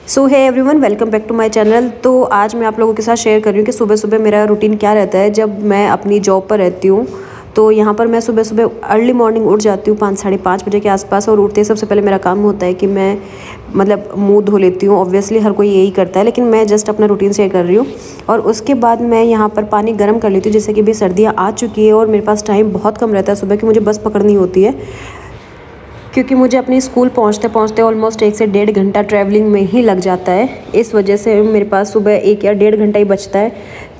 So hi everyone, welcome back to my channel. तो आज मैं आप लोगों के साथ शेयर कर रही हूँ कि सुबह सुबह मेरा रूटीन क्या रहता है जब मैं अपनी जॉब पर रहती हूँ। तो यहाँ पर मैं सुबह सुबह अर्ली मॉर्निंग उठ जाती हूँ 5 साढ़े 5 बजे के आसपास। और उठते ही सबसे पहले मेरा काम होता है कि मैं मुँह धो लेती हूँ। ऑब्वियसली हर कोई यही करता है, लेकिन मैं जस्ट अपना रूटीन शेयर कर रही हूँ। और उसके बाद मैं यहाँ पर पानी गर्म कर लेती हूँ, जैसे कि अभी सर्दियाँ आ चुकी है और मेरे पास टाइम बहुत कम रहता है सुबह की, मुझे बस पकड़नी होती है क्योंकि मुझे अपनी स्कूल पहुंचते पहुंचते ऑलमोस्ट 1 से 1.5 घंटा ट्रैवलिंग में ही लग जाता है। इस वजह से मेरे पास सुबह 1 या 1.5 घंटा ही बचता है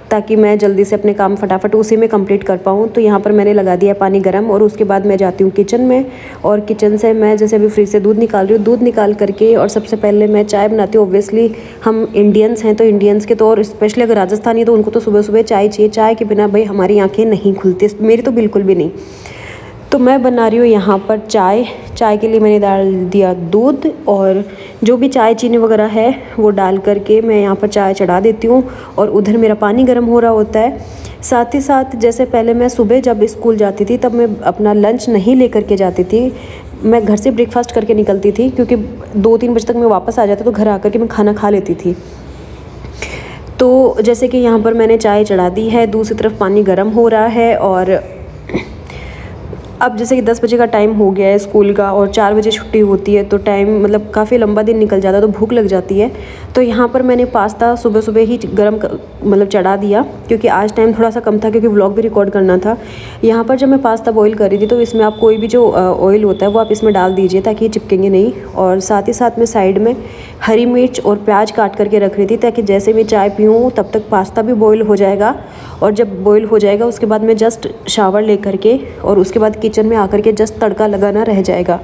ताकि मैं जल्दी से अपने काम फटाफट उसी में कंप्लीट कर पाऊँ। तो यहाँ पर मैंने लगा दिया पानी गर्म और उसके बाद मैं जाती हूँ किचन में। और किचन से मैं जैसे अभी फ्रिज से दूध निकाल रही हूँ, दूध निकाल करके और सबसे पहले मैं चाय बनाती हूँ। ऑब्वियसली हम इंडियंस हैं तो इंडियंस के तो, और स्पेशली अगर राजस्थानी तो उनको तो सुबह सुबह चाय चाहिए। चाय के बिना भाई हमारी आँखें नहीं खुलती, मेरी तो बिल्कुल भी नहीं। तो मैं बना रही हूँ यहाँ पर चाय के लिए मैंने डाल दिया दूध और जो भी चाय चीनी वगैरह है वो डाल करके मैं यहाँ पर चाय चढ़ा देती हूँ। और उधर मेरा पानी गर्म हो रहा होता है। साथ ही साथ जैसे पहले मैं सुबह जब स्कूल जाती थी तब मैं अपना लंच नहीं ले करके जाती थी, मैं घर से ब्रेकफास्ट करके निकलती थी क्योंकि 2-3 बजे तक मैं वापस आ जाती तो घर आकर के मैं खाना खा लेती थी। तो जैसे कि यहाँ पर मैंने चाय चढ़ा दी है, दूसरी तरफ पानी गर्म हो रहा है। और अब जैसे कि 10 बजे का टाइम हो गया है स्कूल का और 4 बजे छुट्टी होती है, तो टाइम काफ़ी लंबा दिन निकल जाता है, तो भूख लग जाती है। तो यहाँ पर मैंने पास्ता सुबह सुबह ही चढ़ा दिया क्योंकि आज टाइम थोड़ा सा कम था क्योंकि व्लॉग भी रिकॉर्ड करना था। यहाँ पर जब मैं पास्ता बॉईल कर रही थी तो इसमें आप कोई भी जो ऑयल होता है वो आप इसमें डाल दीजिए ताकि ये चिपकेंगे नहीं। और साथ ही साथ मैं साइड में हरी मिर्च और प्याज काट करके रख रही थी ताकि जैसे मैं चाय पीऊँ तब तक पास्ता भी बॉईल हो जाएगा। और जब बॉईल हो जाएगा उसके बाद मैं जस्ट शावर ले करके और उसके बाद किचन में आकर के जस्ट तड़का लगाना रह जाएगा।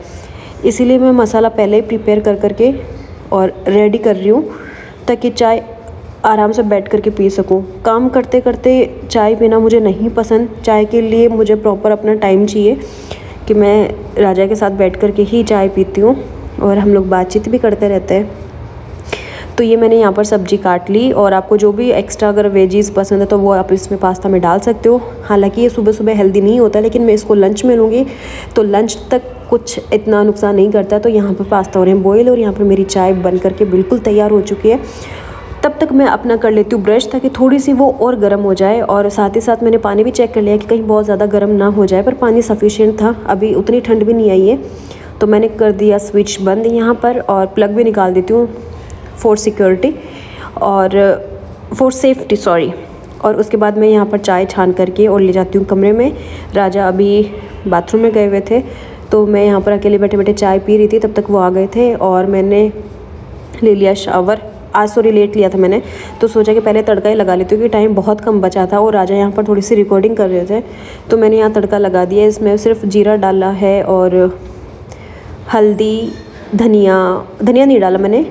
इसीलिए मैं मसाला पहले ही प्रिपेयर कर करके और रेडी कर रही हूँ ताकि चाय आराम से बैठ करके पी सकूँ। काम करते करते चाय पीना मुझे नहीं पसंद। चाय के लिए मुझे प्रॉपर अपना टाइम चाहिए कि मैं राजा के साथ बैठ करके ही चाय पीती हूँ और हम लोग बातचीत भी करते रहते हैं। तो ये मैंने यहाँ पर सब्ज़ी काट ली और आपको जो भी एक्स्ट्रा अगर वेजीज़ पसंद है तो वो आप इसमें पास्ता में डाल सकते हो। हालांकि ये सुबह सुबह हेल्दी नहीं होता, लेकिन मैं इसको लंच में लूँगी तो लंच तक कुछ इतना नुकसान नहीं करता। तो यहाँ पर पास्ता हो रहे हैं बॉयल और यहाँ पर मेरी चाय बन करके बिल्कुल तैयार हो चुकी है। तब तक मैं अपना कर लेती हूँ ब्रश ताकि थोड़ी सी वो और गर्म हो जाए। और साथ ही साथ मैंने पानी भी चेक कर लिया कि कहीं बहुत ज़्यादा गर्म ना हो जाए, पर पानी सफिशिएंट था, अभी उतनी ठंड भी नहीं आई है। तो मैंने कर दिया स्विच बंद यहाँ पर और प्लग भी निकाल देती हूँ फॉर सिक्योरिटी और फॉर सेफ्टी सॉरी। और उसके बाद मैं यहाँ पर चाय छान करके और ले जाती हूँ कमरे में। राजा अभी बाथरूम में गए हुए थे तो मैं यहाँ पर अकेले बैठे बैठे चाय पी रही थी, तब तक वो आ गए थे और मैंने ले लिया शावर। आज लेट लिया था मैंने, तो सोचा कि पहले तड़का ही लगा लेती हूँ क्योंकि टाइम बहुत कम बचा था और राजा यहाँ पर थोड़ी सी रिकॉर्डिंग कर रहे थे। तो मैंने यहाँ तड़का लगा दिया। इसमें सिर्फ जीरा डाला है और हल्दी धनिया नहीं डाला मैंने,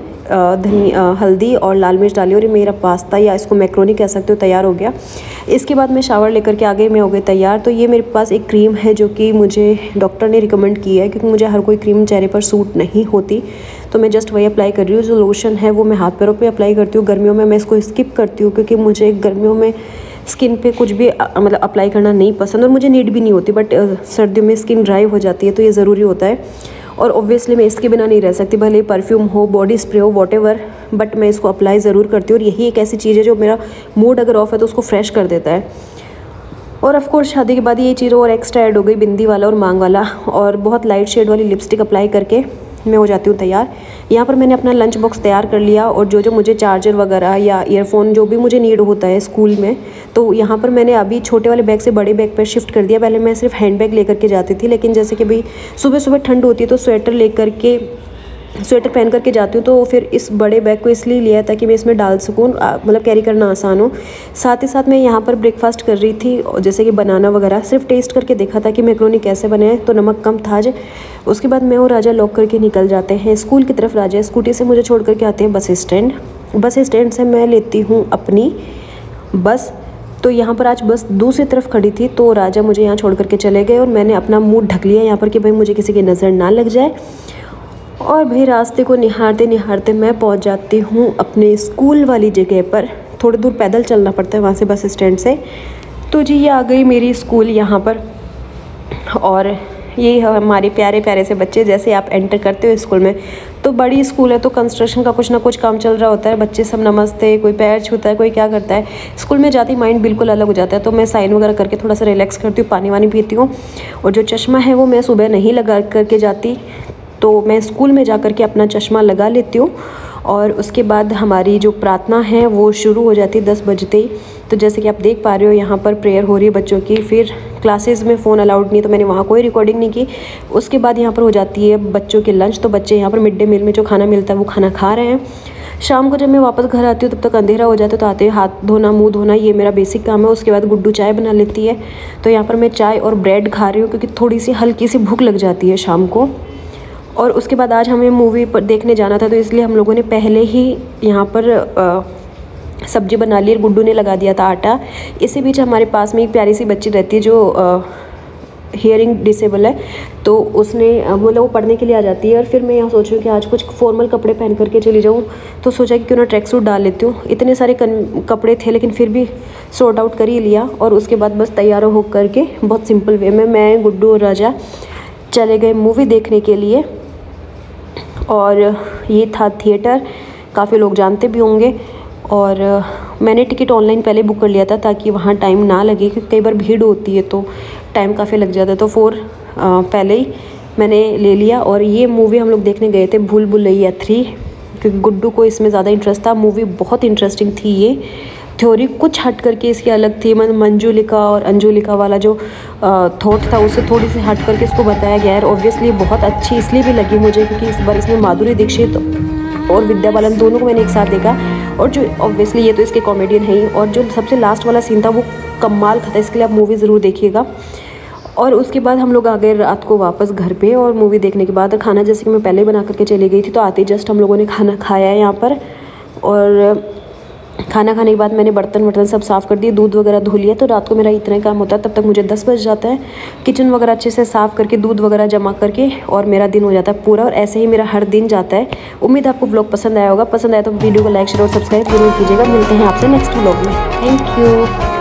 हल्दी और लाल मिर्च डाली और ये मेरा पास्ता या इसको मैक्रोनी कह सकते हो तैयार हो गया। इसके बाद मैं शावर लेकर के आ गई, मैं हो गई तैयार। तो ये मेरे पास एक क्रीम है जो कि मुझे डॉक्टर ने रिकमेंड की है क्योंकि मुझे हर कोई क्रीम चेहरे पर सूट नहीं होती, तो मैं जस्ट वही अप्लाई कर रही हूँ। जो लोशन है वो मैं हाथ पैरों पे अप्लाई करती हूँ। गर्मियों में मैं इसको स्किप करती हूँ क्योंकि मुझे गर्मियों में स्किन पे कुछ भी अप्लाई करना नहीं पसंद और मुझे नीड भी नहीं होती, बट सर्दियों में स्किन ड्राई हो जाती है तो ये ज़रूरी होता है। और ऑब्वियसली मैं इसके बिना नहीं रह सकती, भले परफ्यूम हो, बॉडी स्प्रे हो, वॉटेवर, बट मैं इसको अप्लाई ज़रूर करती हूँ। और यही एक ऐसी चीज़ है जो मेरा मूड अगर ऑफ है तो उसको फ्रेश कर देता है। और ऑफ कोर्स शादी के बाद ये चीज़ और एक्स्ट्रा ऐड हो गई, बिंदी वाला और मांग वाला, और बहुत लाइट शेड वाली लिपस्टिक अप्लाई करके मैं हो जाती हूँ तैयार। यहाँ पर मैंने अपना लंच बॉक्स तैयार कर लिया और जो मुझे चार्जर वगैरह या ईयरफोन जो भी मुझे नीड होता है स्कूल में, तो यहाँ पर मैंने अभी छोटे वाले बैग से बड़े बैग पर शिफ्ट कर दिया। पहले मैं सिर्फ हैंड बैग लेकर के जाती थी, लेकिन जैसे कि भाई सुबह सुबह ठंड होती है तो स्वेटर पहन करके जाती हूँ, तो फिर इस बड़े बैग को इसलिए लिया ताकि मैं इसमें डाल सकूँ, कैरी करना आसान हो। साथ ही साथ मैं यहाँ पर ब्रेकफास्ट कर रही थी, जैसे कि बनाना वगैरह सिर्फ टेस्ट करके देखा था कि मैक्रोनी कैसे बने हैं, तो नमक कम था आज। उसके बाद मैं और राजा लॉक करके निकल जाते हैं स्कूल की तरफ। राजा स्कूटी से मुझे छोड़ करके आते हैं बस स्टैंड से मैं लेती हूँ अपनी बस। तो यहाँ पर आज बस दूसरी तरफ खड़ी थी तो राजा मुझे यहाँ छोड़ करके चले गए और मैंने अपना मुँह ढक लिया यहाँ पर कि भाई मुझे किसी की नज़र ना लग जाए। और भाई रास्ते को निहारते निहारते मैं पहुंच जाती हूँ अपने स्कूल वाली जगह पर। थोड़ी दूर पैदल चलना पड़ता है वहाँ से बस स्टैंड से। तो जी ये आ गई मेरी स्कूल यहाँ पर, और ये हमारे प्यारे प्यारे से बच्चे। जैसे आप एंटर करते हो स्कूल में, तो बड़ी स्कूल है तो कंस्ट्रक्शन का कुछ ना कुछ काम चल रहा होता है। बच्चे सब नमस्ते, कोई पैर छूता है, कोई क्या करता है। स्कूल में जाती माइंड बिल्कुल अलग हो जाता है। तो मैं साइन वगैरह करके थोड़ा सा रिलैक्स करती हूँ, पानी वानी पीती हूँ। और जो चश्मा है वो मैं सुबह नहीं लगा करके जाती, तो मैं स्कूल में जा कर के अपना चश्मा लगा लेती हूँ। और उसके बाद हमारी जो प्रार्थना है वो शुरू हो जाती है 10 बजते ही। तो जैसे कि आप देख पा रहे हो यहाँ पर प्रेयर हो रही है बच्चों की। फिर क्लासेस में फ़ोन अलाउड नहीं, तो मैंने वहाँ कोई रिकॉर्डिंग नहीं की। उसके बाद यहाँ पर हो जाती है बच्चों की लंच। तो बच्चे यहाँ पर मिड डे मील में जो खाना मिलता है वो खाना खा रहे हैं। शाम को जब मैं वापस घर आती हूँ तब तक अंधेरा हो जाता है। तो आते हाथ धोना, मुँह धोना, ये मेरा बेसिक काम है। उसके बाद गुड्डू चाय बना लेती है। तो यहाँ पर मैं चाय और ब्रेड खा रही हूँ क्योंकि थोड़ी सी हल्की सी भूख लग जाती है शाम को। और उसके बाद आज हमें मूवी पर देखने जाना था, तो इसलिए हम लोगों ने पहले ही यहाँ पर सब्जी बना ली। गुड्डू ने लगा दिया था आटा। इसी बीच हमारे पास में एक प्यारी सी बच्ची रहती है जो हियरिंग डिसेबल है, तो उसने मतलब वो पढ़ने के लिए आ जाती है। और फिर मैं यहाँ सोच रही हूँ कि आज कुछ फॉर्मल कपड़े पहन करके चली जाऊँ, तो सोचा कि क्यों ना ट्रैक सूट डाल लेती हूँ। इतने सारे कपड़े थे लेकिन फिर भी सॉर्ट आउट कर ही लिया। और उसके बाद बस तैयार हो करके बहुत सिंपल वे में मैं, गुड्डू और राजा चले गए मूवी देखने के लिए। और ये था थिएटर, काफ़ी लोग जानते भी होंगे। और मैंने टिकट ऑनलाइन पहले बुक कर लिया था ताकि वहाँ टाइम ना लगे, क्योंकि कई बार भीड़ होती है तो टाइम काफ़ी लग जाता है। तो पहले ही मैंने ले लिया। और ये मूवी हम लोग देखने गए थे भूल भुलैया 3, क्योंकि गुड्डू को इसमें ज़्यादा इंटरेस्ट था। मूवी बहुत इंटरेस्टिंग थी। ये थ्योरी कुछ हट करके इसकी अलग थी। मतलब मंजुलिका और अंजुलिका वाला जो थॉट था उससे थोड़ी सी हट करके इसको बताया गया है। ऑब्वियसली बहुत अच्छी इसलिए भी लगी मुझे क्योंकि इस बार इसमें माधुरी दीक्षित और विद्या बालन दोनों को मैंने एक साथ देखा। और जो ऑब्वियसली ये तो इसके कॉमेडियन है ही, और जो सबसे लास्ट वाला सीन था वो कमाल का था। इसके लिए आप मूवी ज़रूर देखिएगा। और उसके बाद हम लोग आ गए रात को वापस घर पे। और मूवी देखने के बाद खाना जैसे कि मैं पहले बना करके चली गई थी, तो आते जस्ट हम लोगों ने खाना खाया है यहाँ पर। और खाना खाने के बाद मैंने बर्तन सब साफ़ कर दिए, दूध वगैरह धो लिया। तो रात को मेरा इतना काम होता है, तब तक मुझे 10 बज जाता है। किचन वगैरह अच्छे से साफ़ करके दूध वगैरह जमा करके, और मेरा दिन हो जाता है पूरा। और ऐसे ही मेरा हर दिन जाता है। उम्मीद आपको व्लॉग पसंद आया होगा। पसंद आया तो वीडियो को लाइक, शेयर और सब्सक्राइब जरूर कीजिएगा। मिलते हैं आपसे नेक्स्ट व्लॉग में। Thank you.